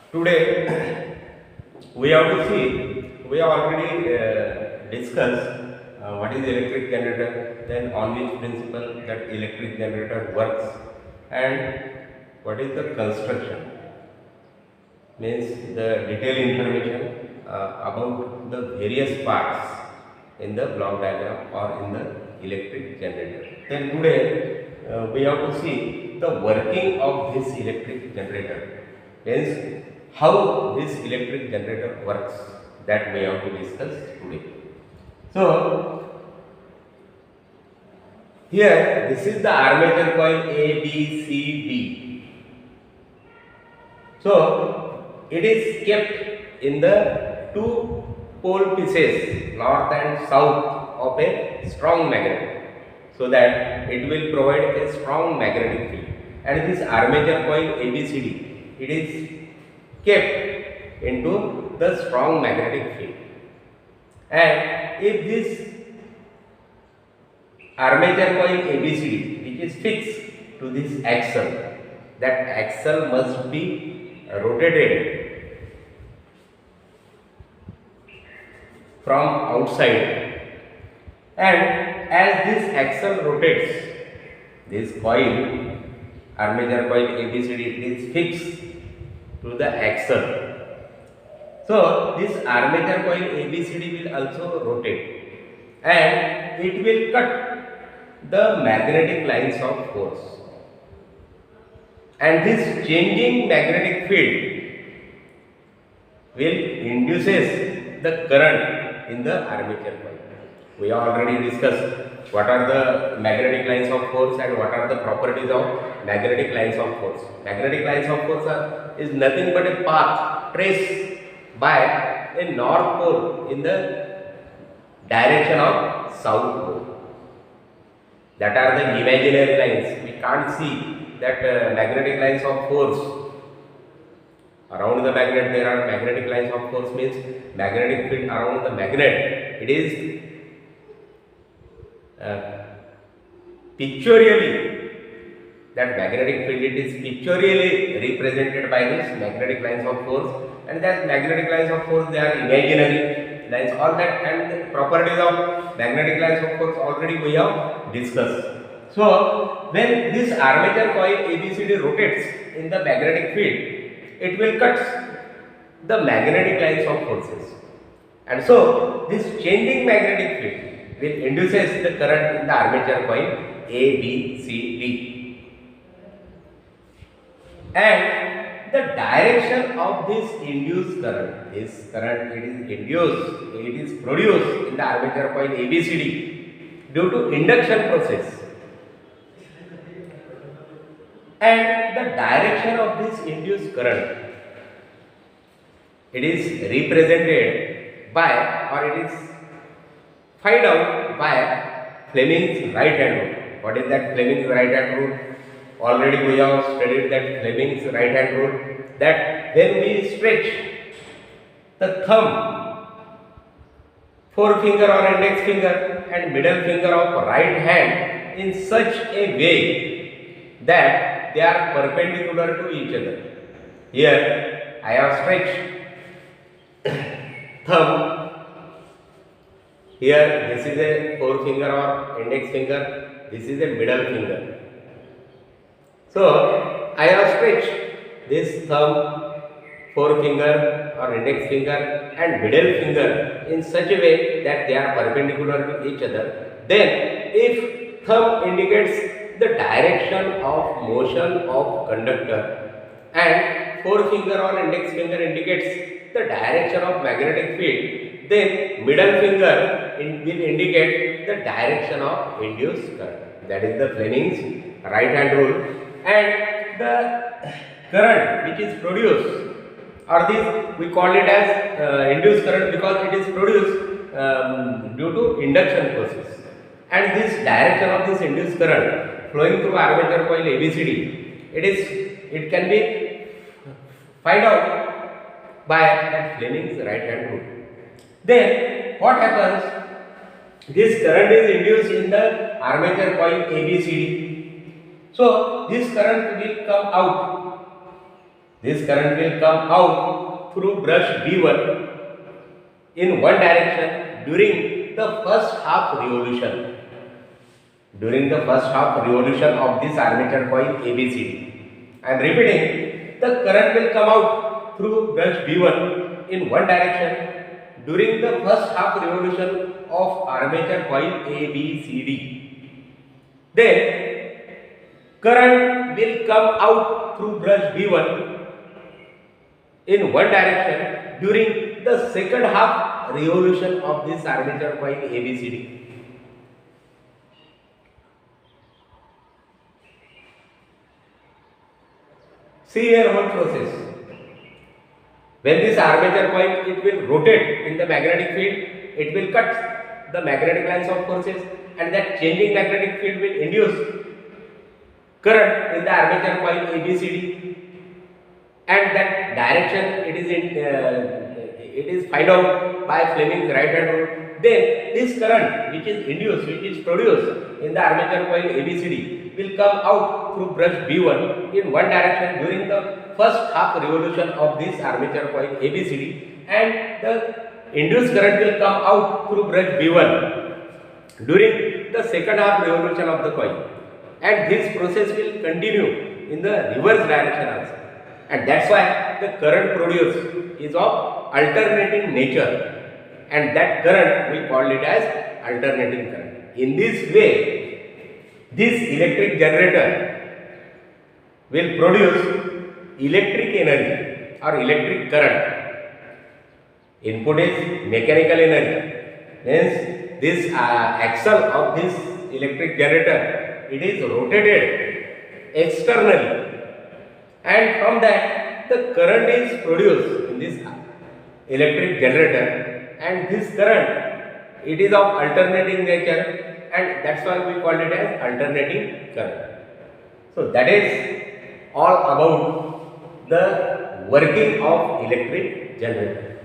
Today we have to see, we have already discussed what is electric generator, then on which principle that electric generator works, and what is the construction, means the detailed information about the various parts in the block diagram or in the electric generator. Then today we have to see the working of this electric generator, means how this electric generator works, that we have to discuss today. So here this is the armature coil A, B, C, D. So it is kept in the two pole pieces, north and south, of a strong magnet, so that it will provide a strong magnetic field. And this armature coil ABCD, it is kept into the strong magnetic field. And if this armature coil ABCD, which is fixed to this axle, that axle must be rotated from outside, and as this axle rotates, this coil, armature coil ABCD, it is fixed to the axle. So this armature coil ABCD will also rotate, and it will cut the magnetic lines of force, and this changing magnetic field will induces the current in the armature coil. We have already discussed what are the magnetic lines of force and what are the properties of magnetic lines of force. Magnetic lines of force is nothing but a path traced by a north pole in the direction of south pole. That are the imaginary lines. We can't see that magnetic lines of force. Around the magnet there are magnetic lines of force, means magnetic field around the magnet. It is pictorially, that magnetic field, it is pictorially represented by this magnetic lines of force, and that magnetic lines of force, they are imaginary lines, all that, and the properties of magnetic lines of force already we have discussed. So when this armature coil ABCD rotates in the magnetic field, it will cut the magnetic lines of forces, and so this changing magnetic field will induces the current in the armature coil A, B, C, D. And the direction of this induced current, this current, it is induced, it is produced in the armature coil ABCD due to induction process. And the direction of this induced current, it is represented by, or it is find out by Fleming's right hand rule. What is that Fleming's right hand rule? Already we have studied that Fleming's right hand rule, that when we stretch the thumb, forefinger or index finger and middle finger of right hand in such a way that they are perpendicular to each other. Here I have stretched thumb. Here this is a forefinger or index finger, this is a middle finger. So I have stretched this thumb, forefinger or index finger and middle finger in such a way that they are perpendicular to each other. Then if thumb indicates the direction of motion of conductor and forefinger or index finger indicates the direction of magnetic field, then middle finger will indicate the direction of induced current. That is the Fleming's right hand rule. And the current which is produced, or this we call it as induced current because it is produced due to induction process. And this direction of this induced current flowing through armature coil ABCD, it can be find out by that Fleming's right hand rule. Then what happens? This current is induced in the armature coil ABCD. So this current will come out This current will come out through brush B1 in one direction during the first half revolution. During the first half revolution of this armature coil ABCD. I am repeating, the current will come out through brush B1 in one direction during the first half revolution of armature coil ABCD. Then current will come out through brush B1 in one direction during the second half revolution of this armature coil ABCD. See here one process. When this armature coil, it will rotate in the magnetic field, it will cut the magnetic lines of forces, and that changing magnetic field will induce current in the armature coil ABCD, and that direction it is find out by Fleming's right hand rule. Then this current which is induced, which is produced in the armature coil ABCD will come out through brush B1 in one direction during the first half revolution of this armature coil ABCD, and the induced current will come out through brush B1 during the second half revolution of the coil, and this process will continue in the reverse direction also, and that's why the current produced is of alternating nature, and that current we call it as alternating current. In this way, this electric generator will produce electric energy or electric current. Input is mechanical energy. Hence, this axle of this electric generator, it is rotated externally, and from that the current is produced in this electric generator, and this current, it is of alternating nature, and that's why we call it as alternating current. So that is all about the working of electric generator.